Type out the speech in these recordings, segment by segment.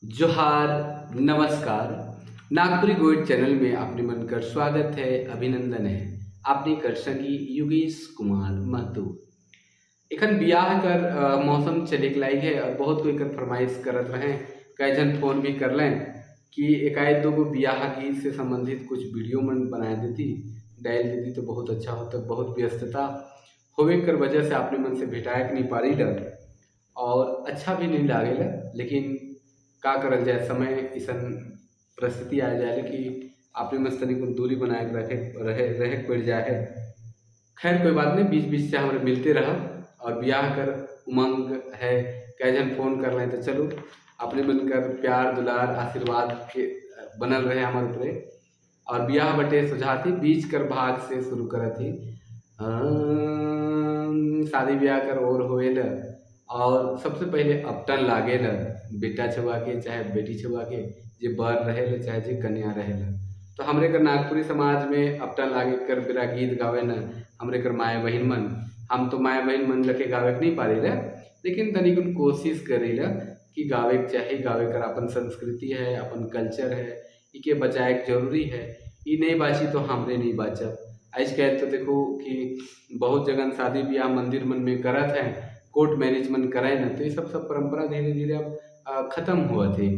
जोहार, नमस्कार। नागपुरी गोइड चैनल में आपने मनकर स्वागत है, अभिनंदन है। आपने कर संगी योगेश कुमार महतो। एखन बियाह कर मौसम चलेक लाई है और बहुत कोई कर फरमाइश करत रहे। कई जन फोन भी कर लें कि एकाएक दो गो बियाह गीत से संबंधित कुछ वीडियो मन बना देती, डाल देती तो बहुत अच्छा होता। बहुत व्यस्तता होवे कर वजह से आपने मन से भेटाए नहीं पारी ल और अच्छा भी नहीं लागेला, लेकिन का करल जाए, समय ऐसा परिस्थिति आ जाए कि आपने मस्त तनिक दूरी बनाए के रहे पड़ जाए है। खैर कोई बात नहीं, बीच बीच से हमारे मिलते रहा और ब्याह कर उमंग है। कई जन फोन कर रहे तो चलो अपने बनकर प्यार दुलार आशीर्वाद के बनल रहे हमारे ऊपरे। और ब्याह बटे सुझाती बीच कर भाग से शुरू करत ही। शादी ब्याह कर और होएल और सबसे पहले अपटन लागेल बेटा छुआ के चाहे बेटी छुआ के, जे बर रहेल चाहे जे कन्या रहेल। तो हमरे कर नागपुरी समाज में अपटन लागे कर बेरा गीत गावे न हमरे कर माए बहन मन। हम तो माए बहन मन लके गावे के नहीं पारी ला, लेकिन तनिक कोशिश करी ला कि गावे के चाहे। गावे कर अपन संस्कृति है, अपन कल्चर है, इके बचाए के जरूरी है। ई नहीं बाची तो हमरे नहीं बाचब। आज कल तो देखो कि बहुत जगह शादी ब्याह मंदिर मन में करत है, कोर्ट मैरिज मन कराए न, तो ये सब परंपरा धीरे धीरे अब खत्म हुआ थे।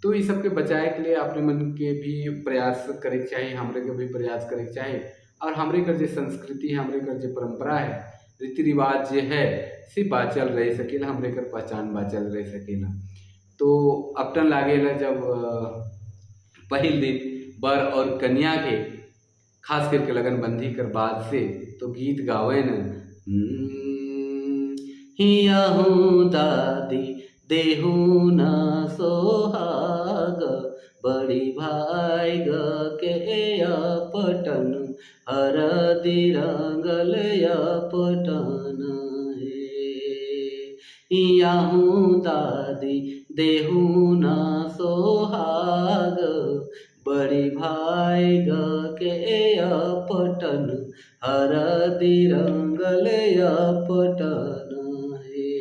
तो ये सब के बचाए के लिए अपने मन के भी प्रयास करे के चाहिए, हमरे के भी प्रयास करे के चाहिए। और हमरे कर जो संस्कृति है, हमरे कर जो परंपरा है, रीति रिवाज जो है से बाचल रह सकेला, हमरे कर पहचान बाचल रह सकेला। तो अपटन लागेला जब पहल दिन बर और कन्या के खास करके लगन बंधी कर बाद से तो गीत गावे न। हिया हूँ दादी देहू न सोहाग, बड़ी भाई ग के पटन हरदी रंगल पटन हे। हिया हूँ दादी देहू न सोहाग, बड़ी भाई ग के पटन हरदी रंगल पटन हे।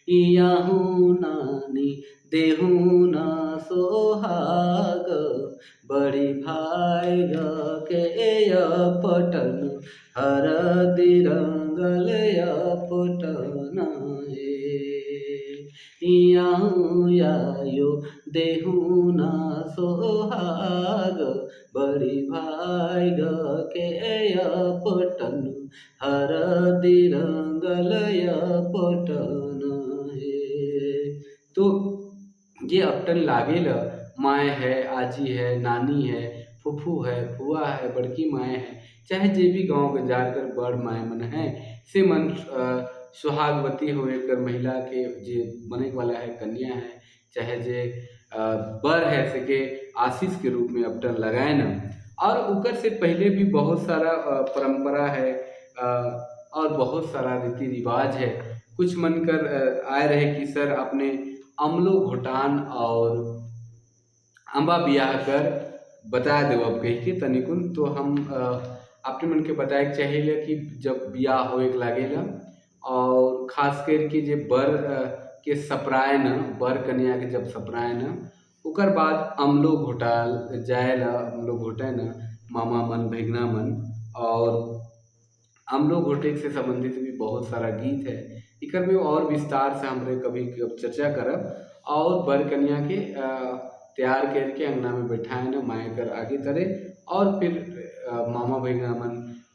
याहू नानी देहू न सोहाग, बड़ी भाई ग के पटन हरदी रंगल पटन हे। याहू यायो देहू न सोहाग, बड़ी भाई ग के पटन हरदी रंगल पटन हे। तो ये अपटन लागेल माए है, आजी है, नानी है, फुफू है, फुआ है, बड़की माए है, चाहे जे भी गाँव के जाकर बड़ माए मन है से मन सुहागवती होए कर महिला के जे बने वाला है, कन्या है, चाहे जे बर है सके आशीष के रूप में अपटन लगाए न। और उकर से पहले भी बहुत सारा परंपरा है और बहुत सारा रीति रिवाज है। कुछ मन कर आए रहे कि सर अपने अमलो घोटान और अम्बा ब्याह कर बता दो अब कह के तनिकुन। तो हम अपने मन के बताए के चाहिए कि जब ब्याह होए के लागेला और खास करके जे बर के सपराए न, बर कन्या के जब सपराए न, उकर बाद अमलो घोटाल जाएला। अमलो घोटे न मामा मन भैगना मन, और अमलो घोटे से संबंधित भी बहुत सारा गीत है। इकर में और विस्तार से हमरे कभी चर्चा करब। और बर कन्या के तैयार करके अंगना में बैठाए न माए कर आगे तरे, और फिर मामा भैगना मन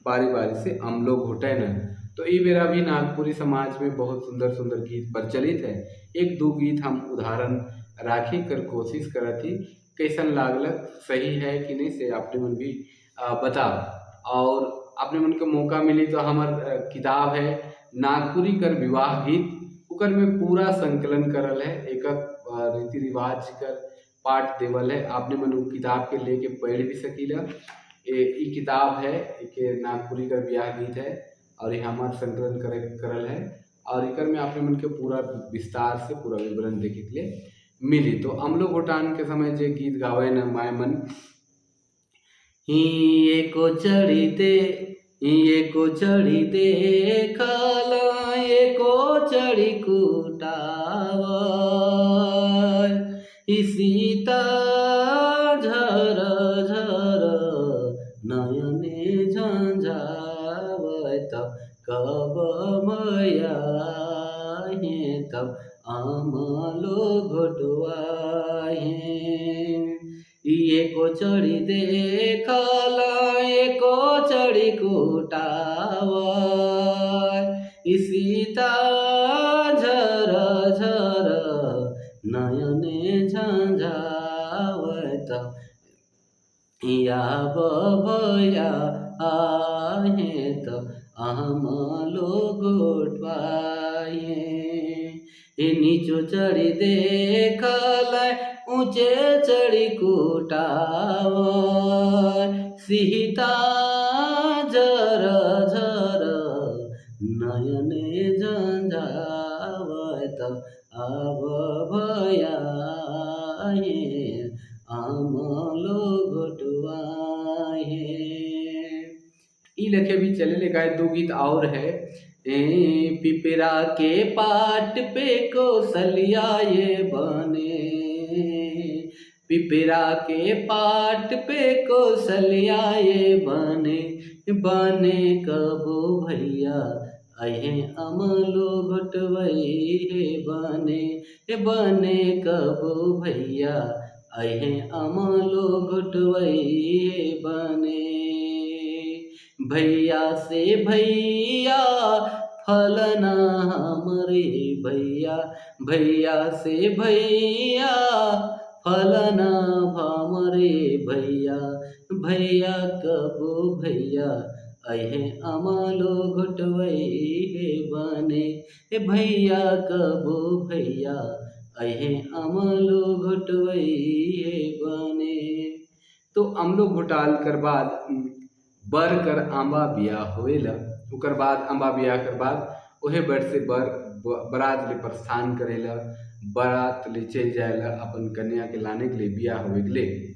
बारी बारी से अमलो घोटे न। तो ये बेरा भी नागपुरी समाज में बहुत सुंदर सुंदर गीत प्रचलित है। एक दो गीत हम उदाहरण राखी कर कोशिश करत ही, कैसन लागलक, सही है कि नहीं से आपने मन भी बता। और आपने मन के मौका मिली तो हमार किताब है नागपुरी कर विवाह गीत, उकर में पूरा संकलन करल है, एक रीति रिवाज कर पाठ देवल है। आपने मन उ किताब के लेके पढ़ भी सकीला। ये किताब है, एक नागपुरी कर विवाह गीत है और ये हमार संकलन करल है। और इकर में आपने मन के पूरा विस्तार से पूरा विवरण देखे के लिए मिली। तो अमलो घोटान के समय जे गीत गावे न माए मन, हिये को चढ़ी देखल, ये को चढ़ी कुटाव, आमलो घोटवाहे। एको चढी देखल एको चढी कुटावा, सीता झर झर नयने झंझावत, या भया आहेत आमलो घोटवाहे। नीचो चढ़ी देखल ऊंचे चढ़ी कुटाव, सीता झर झर नयने झंझावत, आब भया आमलो घोटवाहे। ई लखे भी चले लेगा। दो गीत और है। पिपरा के पाट पे कौशल्या ये बने, पिपरा के पाट पे कौशल्या ये बने, बने कबो भैया अहे अमलो घोटवई बने, बने कबो भैया अहे अमलो घोटवई बने। भैया से भैया फलना हमरे भैया, भैया से भैया फलना हमरे भैया, भैया कबो भैया अहे अमलो घोटवई बने, भैया कबो भैया अहे अमलो घोटवई बने। तो अमलो घोटाल कर बाद बर कर आंबा बिया होएला। उकर बाद आंबा बिया कर बाद ओहे बर से बरात ले प्रस्थान करेला, बारात ले चल जाएला अपन कन्या के लाने के लिए, बिया होवे के लिए।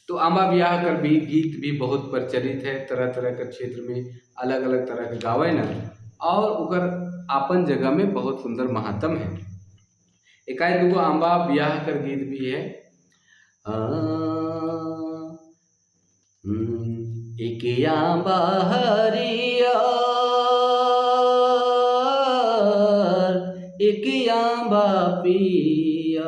तो आंबा बियाह कर भी गीत भी बहुत प्रचलित है, तरह तरह के क्षेत्र में अलग अलग तरह के गावे ना, और उकर आपन जगह में बहुत सुंदर महत्व है। एकाई दूगो आंबा बियाह कर गीत भी है। एक आंबा हरियर, एक आंबा पियर,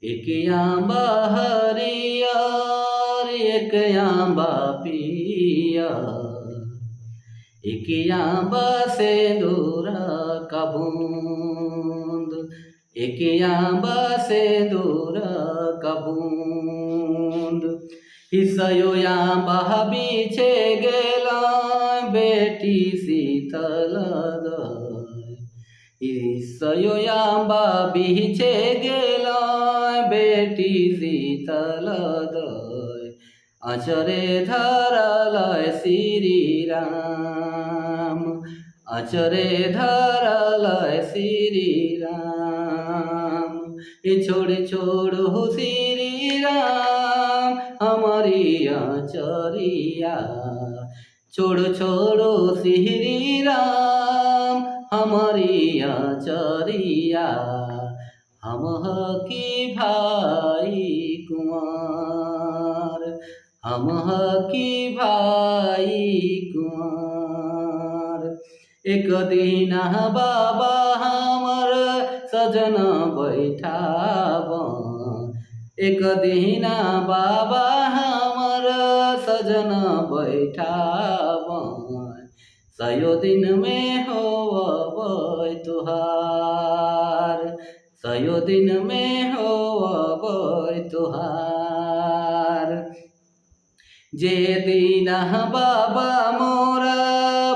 एक आंबा हरियर, एक आंबा पियर, एक आंबा सिंदूरा का बूंद, एक आंबा सिंदूरा का बूंद, ईसयो आंबा बीछे गेला बेटी शीतल दय, ईसयो आंबा बीछे गेला बेटी शीतल दय, अचरे धरल श्री राम, अचरे धरल श्री राम, छोड़ छोड़ो श्री राम हमारी आचरिया, छोड़ छोड़ो श्री राम हमारी आचरिया, हम की भाई कुमार, हम की भाई कुमार। एक दिन बाबा हमर सजन बैठाबन, एक दिन बाबा हमर सजन बैठाबन, सयो दिन में होवै तुहार, सयो दिन में होवै तुहार। जे दिन बाबा मोरा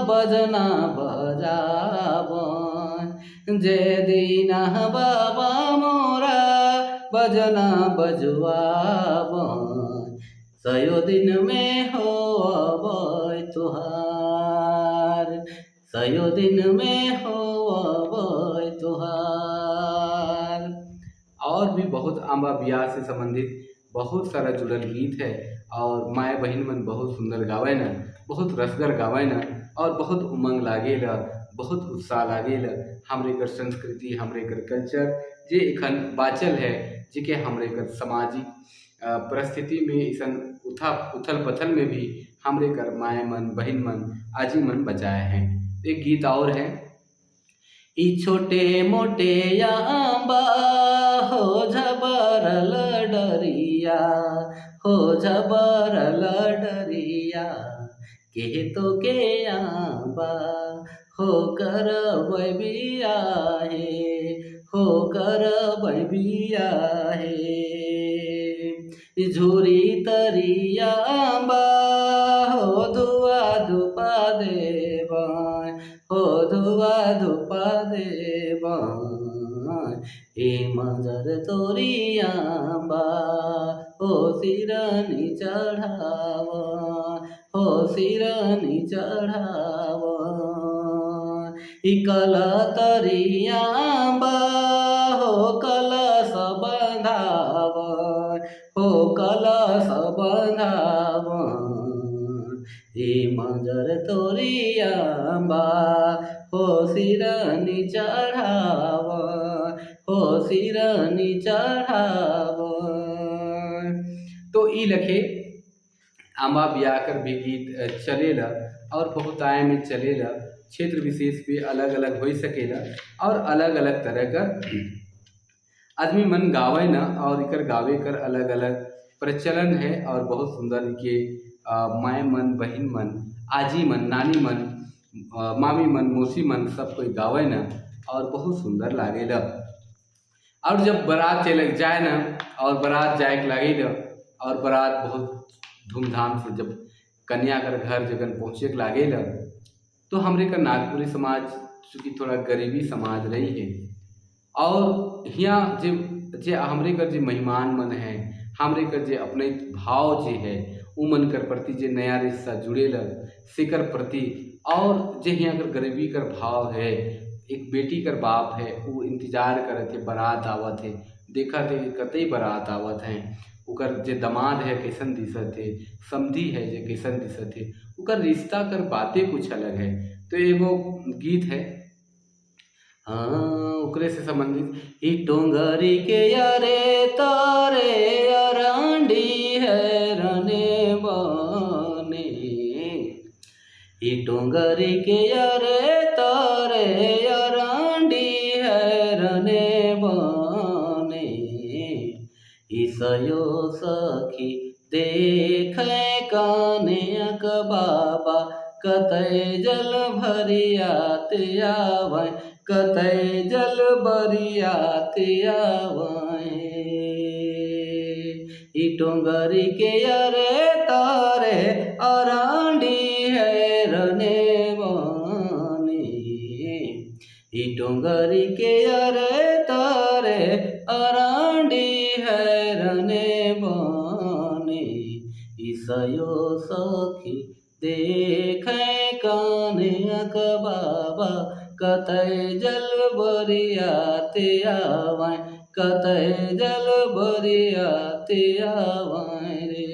बजना बजाबन, जे दिन बाबा मोरा बजना बजुआबन, सयो दिन में होवै तुहार, सयो दिन में होवै तुहार। और भी बहुत आंबा बियाह से संबंधित बहुत सारा जुड़ल गीत है, और माए बहन मन बहुत सुंदर गावे न, बहुत रसगर गावे न, और बहुत उमंग लागेला, बहुत उत्साह लागेला। हमरे कर संस्कृति, हमरे कर कल्चर जे एखन बाचल है, जेके हमरे कर सामाजिक परिस्थिति में इसन उथल पथल में भी हमरे कर माए मन, बहन मन, आजी मन बचाए हैं। एक गीत और है। ई छोटे मोटे आंबा हो झबरल डरिया, हो झबरल डरिया, के तो के आंबा हो कर बिया है, हो कर बिया है। झूरी तरिया आंबा हो धुआ धुपा देवा, हो धुआ धुपा देवा। ए मंजर तोरी आंबा हो सिरनी चढ़ावा, हो सिरनी चढ़ावा। कला तरी आंबा हो कलश बंधावा, हो कलश बंधावा। ए मंजर तोरी आंबा हो सिरनी चढ़ावा, हो सिरनी चढ़ावा। तो ई लखे आंबा ब्याकर भी गीत चलेला और बहुताय में चलेला। क्षेत्र विशेष पे अलग अलग हो सकेला और अलग अलग तरह का आदमी मन गावे न, और इकर गावे कर अलग अलग प्रचलन है। और बहुत सुंदर के माए मन, बहन मन, आजी मन, नानी मन, मामी मन, मौसी मन सब कोई गावे न और बहुत सुंदर लागेला। और जब बारात चले जाए न और बारात जाए के लगेला और बारात बहुत धूमधाम से जब कन्या कर घर जगन पहुँचे के लागेला, तो हमरे का नागपुरी समाज चूँकि थोड़ा गरीबी समाज रही है और यहाँ जे हमरे कर जे मेहमान मन है, हमरे कर जे अपने भाव जे है उ मन कर प्रति जे नया रिश्ता जुड़ेला सेकर प्रति, और जे यहाँ कर गरीबी कर भाव है, एक बेटी कर बाप है वो इंतजार करत है बारात आवत है, देखा थे कतई बारात आवत है, उकर जे दमाद है कैसन दिशत है, समधी है जे कैसन दिशत है, उकर रिश्ता कर बातें कुछ अलग है। तो एगो गीत है ओकरे से संबंधित, ई टोंगरी के यारे तारे अरांडी है रने बने, ई टोंगरी के यारे तारे अरांडी है रने बने। ईसयो सखी देखे काने क बाबा, कतई जल भरियाते आवे, कतई जल भरियाते आवे। ई टोंगरी के यारे तारे अरांडी है रने बने, ई टोंगरी के यारे तारे अरांडी है रने बने। ईसयो सखी देखे काने क बाबा, कतई जल बरियाते आवे, कतई जल बरियाते आवे रे।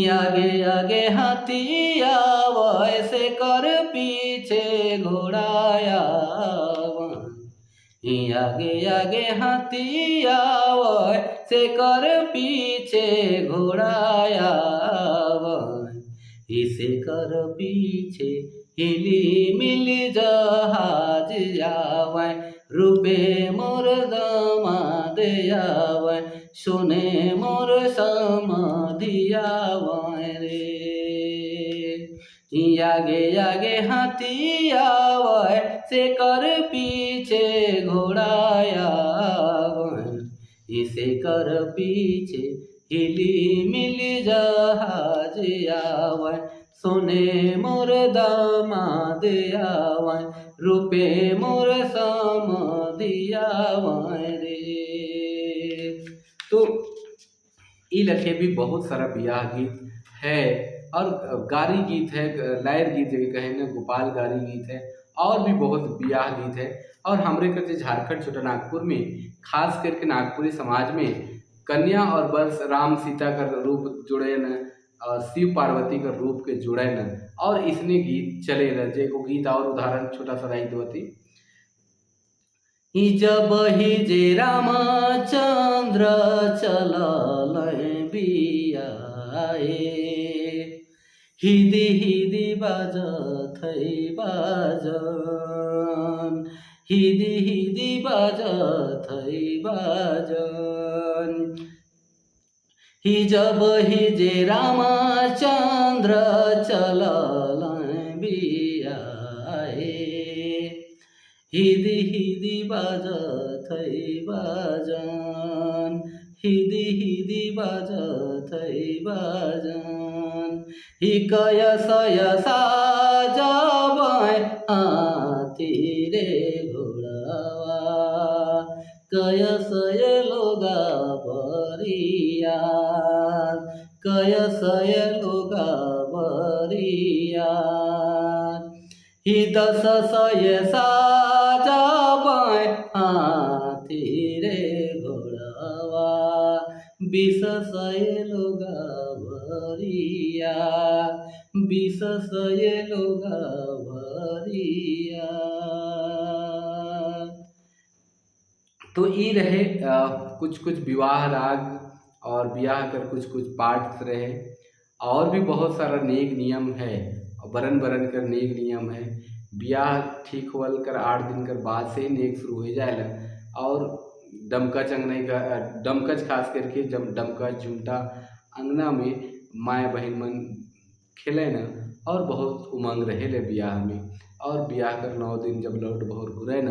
आगे आगे हाथी आवे से कर पीछे घोड़ा आवे, आगे आगे हाथी आवे से कर पीछे घोड़ा आवे। इसे कर पीछे हिली मिल जहाज आवे, रूपे मोर दामाद आवे, सुने मोर समाधि आवे रे। आगे आगे हाथी आवे से कर पीछे घोड़ा आवे, इसे कर पीछे हिली मिल जहाज आवे, सुने मोर दामाद आवे, रूपे मोर समाधि आवे रे। तो ई लखे भी बहुत सारा बियाह गीत है और गारी गीत है, लायर गीत जगह कहे न, गोपाल गारी गीत है और भी बहुत बियाह गीत है। और हमरे करते झारखंड छोटा नागपुर में खास करके नागपुरी समाज में कन्या और वर राम सीता का रूप जुड़े न और शिव पार्वती का रूप के जुड़े न, और इसने गीत चले न। जे को गीत और उदाहरण छोटा सा राई दोती, जब ही जे रामचंद्र चलल बियाए, हिदी हिदी बाजत थै बाजन, हिदी हिदी बाजत है बाजन। हिजब हिजे रामचन्द्र चलल बियाए, हिदी हिदी बाजत है बाजन, हिदी हिदी बाजत है बाजन। हिकयसय साजबै हाथी रे घोडवा, कयसय लोगा बरिया, कयसय लोगा बरिया। हि 10सय साजबै हाथी रे घोडवा, 20सय लोगा बरिया, 20सय लोगा बरिया। तो ये रहे कुछ कुछ विवाह राग और ब्याह कर कुछ कुछ पार्ट्स रहे, और भी बहुत सारा नेक नियम है, बरन बरन कर नेक नियम है। ब्याह ठीक होल कर 8 दिन कर बाद से ही नेक शुरू हो जाएगा। और डमकच अंगना का डमकच खास करके जब डमकच झुमटा अंगना में माए बहन मन खेले न, और बहुत उमंग रहे ले ब्याह में। और ब्याह कर 9 दिन जब लौट बहुर घुरे न,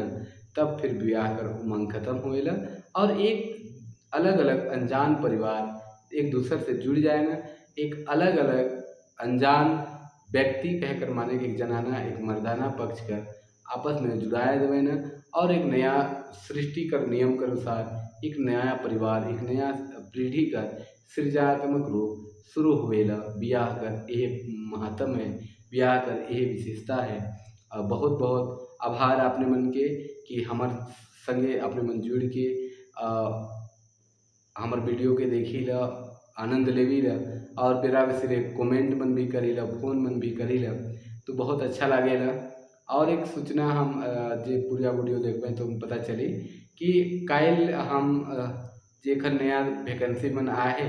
तब फिर ब्याह कर उमंग खत्म होएला, और एक अलग अलग अनजान परिवार एक दूसरे से जुड़ जाए न। एक अलग अलग अनजान व्यक्ति कहकर माने कि एक जनाना एक मर्दाना पक्ष कर आपस में जुड़ाया देवे न, और एक नया सृष्टि कर नियम के अनुसार एक नया परिवार एक नया पीढ़ी का सृजनात्मक रूप शुरू हुएला। ब्याह कर यह महत्व है, ब्याह कर यह विशेषता है। बहुत बहुत आभार अपने मन के कि हमार संगे अपने मन जुड़ के हमार वीडियो के देखी ला, आनंद लेवी ला, और बेरा सिरे कमेंट मन भी करी ला, फोन मन भी करी ला, तो बहुत अच्छा लागेला। और एक सूचना हम जे पूरा वीडियो देखबे तो पता चली कि काल हम जेखर नया वैकेंसी मन आए है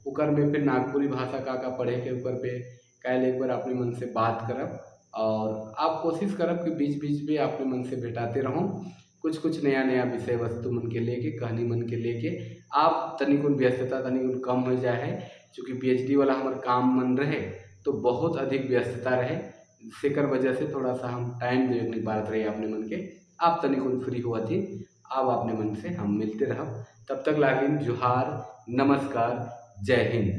उकर में फिर नागपुरी भाषा का पढ़े के ऊपर पे काल एक बार अपने मन से बात करब, और आप कोशिश करब कि बीच बीच में अपने मन से भेटाते रहूँ, कुछ कुछ नया नया विषय वस्तु मन के लेके कहानी मन के लेके। आप तनिकुन व्यस्तता तनिकुन कम हो जाए है, चूँकि PhD वाला हमारे काम मन रहे तो बहुत अधिक व्यस्तता रहे, सेकर वजह से थोड़ा सा हम टाइम दे नहीं पाते रहे अपने मन के। आप तनिकुन फ्री हुआ थी, आप अपने मन से हम मिलते रह। तब तक लागिन जोहार, नमस्कार, जय हिंद।